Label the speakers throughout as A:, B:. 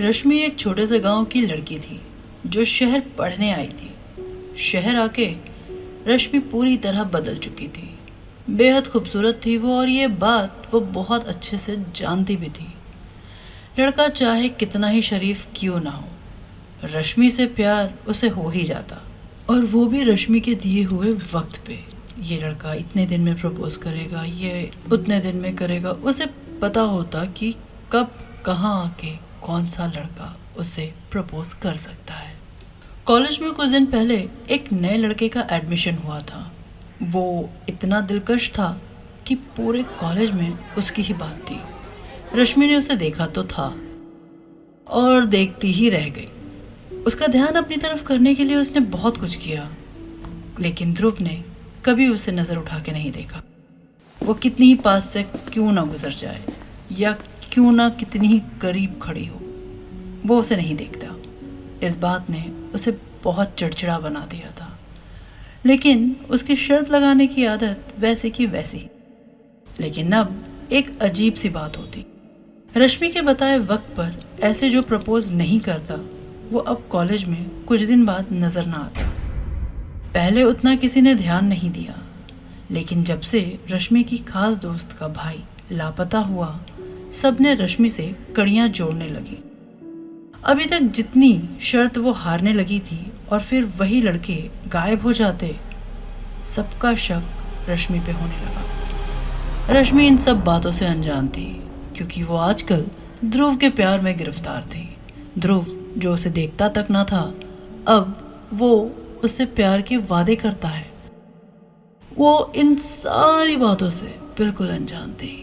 A: रश्मि एक छोटे से गांव की लड़की थी जो शहर पढ़ने आई थी। शहर आके रश्मि पूरी तरह बदल चुकी थी। बेहद खूबसूरत थी वो, और ये बात वो बहुत अच्छे से जानती भी थी। लड़का चाहे कितना ही शरीफ क्यों ना हो, रश्मि से प्यार उसे हो ही जाता, और वो भी रश्मि के दिए हुए वक्त पे। ये लड़का इतने दिन में प्रपोज करेगा, ये उतने दिन में करेगा। उसे पता होता कि कब कहाँ आके कौन सा लड़का उसे प्रपोज कर सकता है। कॉलेज में कुछ दिन पहले एक नए लड़के का एडमिशन हुआ था। वो इतना दिलकश था कि पूरे कॉलेज में उसकी ही बात थी। रश्मि ने उसे देखा तो था और देखती ही रह गई। उसका ध्यान अपनी तरफ करने के लिए उसने बहुत कुछ किया, लेकिन ध्रुव ने कभी उसे नज़र उठा के नहीं देखा। वो कितनी ही पास से क्यों ना गुजर जाए या क्यों ना कितनी ही करीब खड़ी हो, वो उसे नहीं देखता। इस बात ने उसे बहुत चिड़चिड़ा बना दिया था, लेकिन उसकी शर्त लगाने की आदत वैसे की वैसी ही। लेकिन अब एक अजीब सी बात होती। रश्मि के बताए वक्त पर ऐसे जो प्रपोज नहीं करता, वो अब कॉलेज में कुछ दिन बाद नजर ना आता। पहले उतना किसी ने ध्यान नहीं दिया, लेकिन जब से रश्मि की खास दोस्त का भाई लापता हुआ, सबने रश्मि से कड़ियां जोड़ने लगी। अभी तक जितनी शर्त वो हारने लगी थी और फिर वही लड़के गायब हो जाते, सबका शक रश्मि पे होने लगा। रश्मि इन सब बातों से अनजान थी, क्योंकि वो आजकल ध्रुव के प्यार में गिरफ्तार थी। ध्रुव जो उसे देखता तक ना था, अब वो उससे प्यार के वादे करता है। वो इन सारी बातों से बिल्कुल अनजान थी।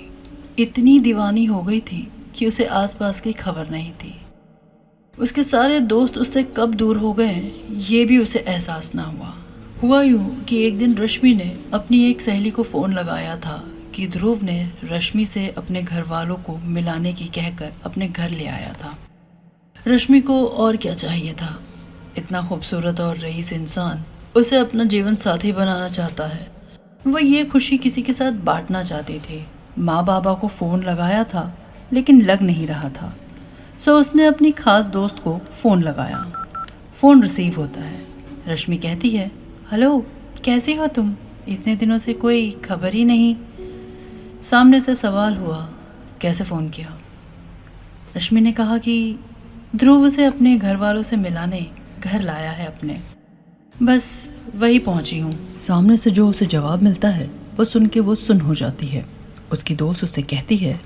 A: इतनी दीवानी हो गई थी कि उसे आसपास की खबर नहीं थी। उसके सारे दोस्त उससे कब दूर हो गए ये भी उसे एहसास ना हुआ। हुआ यूं कि एक दिन रश्मि ने अपनी एक सहेली को फ़ोन लगाया था कि ध्रुव ने रश्मि से अपने घर वालों को मिलाने की कहकर अपने घर ले आया था। रश्मि को और क्या चाहिए था। इतना खूबसूरत और रईस इंसान उसे अपना जीवन साथी बनाना चाहता है। वह ये खुशी किसी के साथ बांटना चाहती थी। माँ बाबा को फ़ोन लगाया था, लेकिन लग नहीं रहा था। सो उसने अपनी खास दोस्त को फ़ोन लगाया। फ़ोन रिसीव होता है। रश्मि कहती है, हेलो, कैसी हो तुम? इतने दिनों से कोई खबर ही नहीं। सामने से सवाल हुआ, कैसे फ़ोन किया? रश्मि ने कहा कि ध्रुव उसे अपने घर वालों से मिलाने घर लाया है अपने, बस वही पहुंची हूँ। सामने से जो उसे जवाब मिलता है वो सुन के वो सुन हो जाती है। उसकी दोस्त उससे कहती है,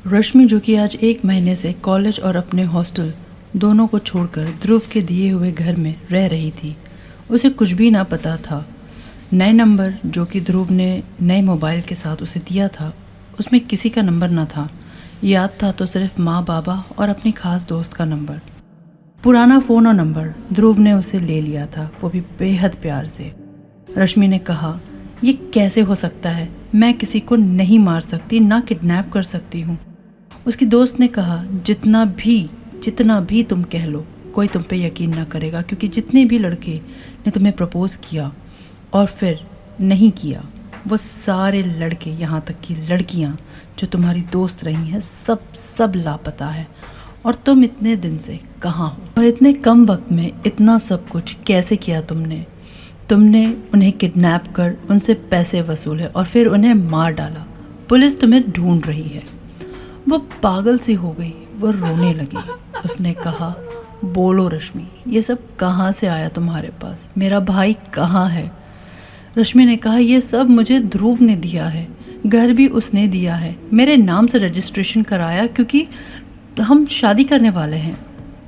A: रश्मि जो कि आज 1 महीने से कॉलेज और अपने हॉस्टल दोनों को छोड़कर ध्रुव के दिए हुए घर में रह रही थी, उसे कुछ भी ना पता था। नए नंबर जो कि ध्रुव ने नए मोबाइल के साथ उसे दिया था, उसमें किसी का नंबर ना था। याद था तो सिर्फ माँ बाबा और अपनी खास दोस्त का नंबर। पुराना फ़ोन और नंबर ध्रुव ने उसे ले लिया था, वो भी बेहद प्यार से। रश्मि ने कहा, ये कैसे हो सकता है? मैं किसी को नहीं मार सकती, ना किडनैप कर सकती हूँ। उसकी दोस्त ने कहा, जितना भी तुम कह लो, कोई तुम पे यकीन ना करेगा, क्योंकि जितने भी लड़के ने तुम्हें प्रपोज़ किया और फिर नहीं किया, वो सारे लड़के, यहाँ तक कि लड़कियाँ जो तुम्हारी दोस्त रही हैं, सब लापता है। और तुम इतने दिन से कहाँ हो? और इतने कम वक्त में इतना सब कुछ कैसे किया तुमने उन्हें किडनैप कर उनसे पैसे वसूले और फिर उन्हें मार डाला। पुलिस तुम्हें ढूंढ रही है। वो पागल सी हो गई, वो रोने लगी। उसने कहा, बोलो रश्मि, ये सब कहाँ से आया तुम्हारे पास? मेरा भाई कहाँ है? रश्मि ने कहा, ये सब मुझे ध्रुव ने दिया है, घर भी उसने दिया है, मेरे नाम से रजिस्ट्रेशन कराया क्योंकि हम शादी करने वाले हैं।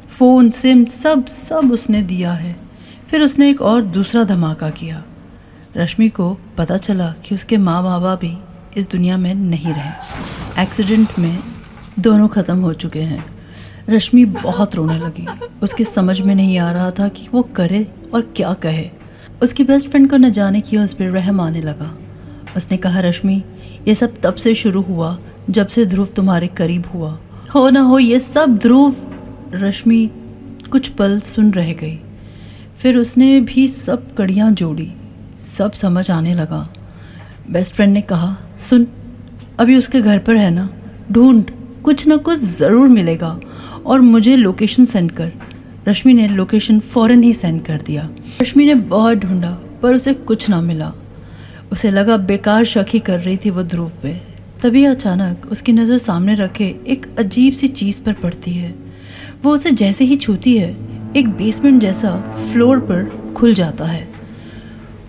A: फ़ोन, सिम सब उसने दिया है। फिर उसने एक और दूसरा धमाका किया। रश्मि को पता चला कि उसके माँ बाबा भी इस दुनिया में नहीं रहे। एक्सीडेंट में दोनों ख़त्म हो चुके हैं। रश्मि बहुत रोने लगी। उसकी समझ में नहीं आ रहा था कि वो करे और क्या कहे। उसकी बेस्ट फ्रेंड को न जाने क्यों उस पर रहम आने लगा। उसने कहा, रश्मि, ये सब तब से शुरू हुआ जब से ध्रुव तुम्हारे करीब हुआ। हो ना हो ये सब ध्रुव। रश्मि कुछ पल सुन रह गई, फिर उसने भी सब कड़ियाँ जोड़ी। सब समझ आने लगा। बेस्ट फ्रेंड ने कहा, सुन, अभी उसके घर पर है ना, ढूंढ, कुछ ना कुछ ज़रूर मिलेगा और मुझे लोकेशन सेंड कर। रश्मि ने लोकेशन फ़ौरन ही सेंड कर दिया। रश्मि ने बहुत ढूंढा पर उसे कुछ ना मिला। उसे लगा बेकार शक ही कर रही थी वो ध्रुव पे। तभी अचानक उसकी नज़र सामने रखे एक अजीब सी चीज़ पर पड़ती है। वो उसे जैसे ही छूती है एक बेसमेंट जैसा फ्लोर पर खुल जाता है।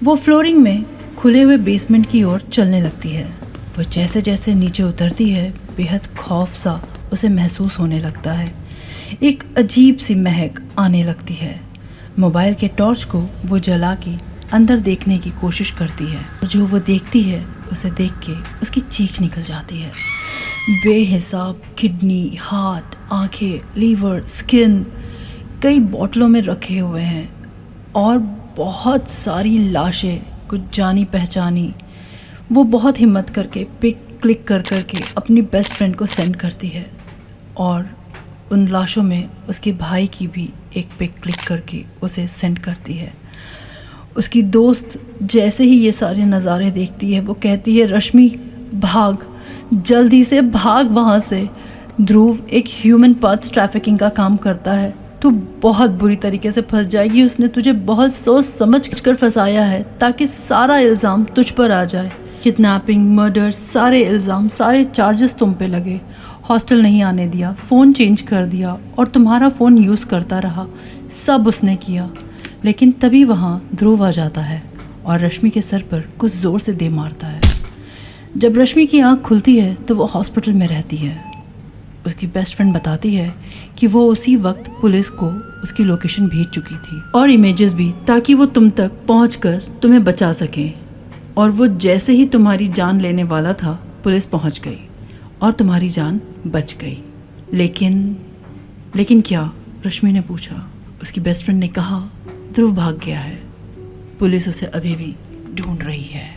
A: वो फ्लोरिंग में खुले हुए बेसमेंट की ओर चलने लगती है। वो जैसे जैसे नीचे उतरती है बेहद खौफ सा उसे महसूस होने लगता है। एक अजीब सी महक आने लगती है। मोबाइल के टॉर्च को वो जला के अंदर देखने की कोशिश करती है। जो वो देखती है उसे देख के उसकी चीख निकल जाती है। बेहिसाब किडनी, हार्ट, आंखें, लीवर, स्किन कई बोतलों में रखे हुए हैं और बहुत सारी लाशें, कुछ जानी पहचानी। वो बहुत हिम्मत करके पिक क्लिक कर करके अपनी बेस्ट फ्रेंड को सेंड करती है और उन लाशों में उसके भाई की भी एक पिक क्लिक करके उसे सेंड करती है। उसकी दोस्त जैसे ही ये सारे नज़ारे देखती है वो कहती है, रश्मि भाग, जल्दी से भाग वहाँ से। ध्रुव एक ह्यूमन पार्ट्स ट्रैफिकिंग का काम करता है, तू बहुत बुरी तरीके से फंस जाएगी। उसने तुझे बहुत सोच समझ कर फंसाया है ताकि सारा इल्ज़ाम तुझ पर आ जाए। किडनैपिंग, मर्डर, सारे इल्ज़ाम, सारे चार्जेस तुम पे लगे। हॉस्टल नहीं आने दिया, फ़ोन चेंज कर दिया और तुम्हारा फ़ोन यूज़ करता रहा। सब उसने किया। लेकिन तभी वहाँ ध्रुव आ जाता है और रश्मि के सर पर कुछ ज़ोर से दे मारता है। जब रश्मि की आँख खुलती है तो वो हॉस्पिटल में रहती है। उसकी बेस्ट फ्रेंड बताती है कि वो उसी वक्त पुलिस को उसकी लोकेशन भेज चुकी थी और इमेजेस भी, ताकि वो तुम तक पहुंचकर तुम्हें बचा सकें। और वो जैसे ही तुम्हारी जान लेने वाला था पुलिस पहुंच गई और तुम्हारी जान बच गई। लेकिन क्या? रश्मि ने पूछा। उसकी बेस्ट फ्रेंड ने कहा, ध्रुव भाग गया है। पुलिस उसे अभी भी ढूंढ रही है।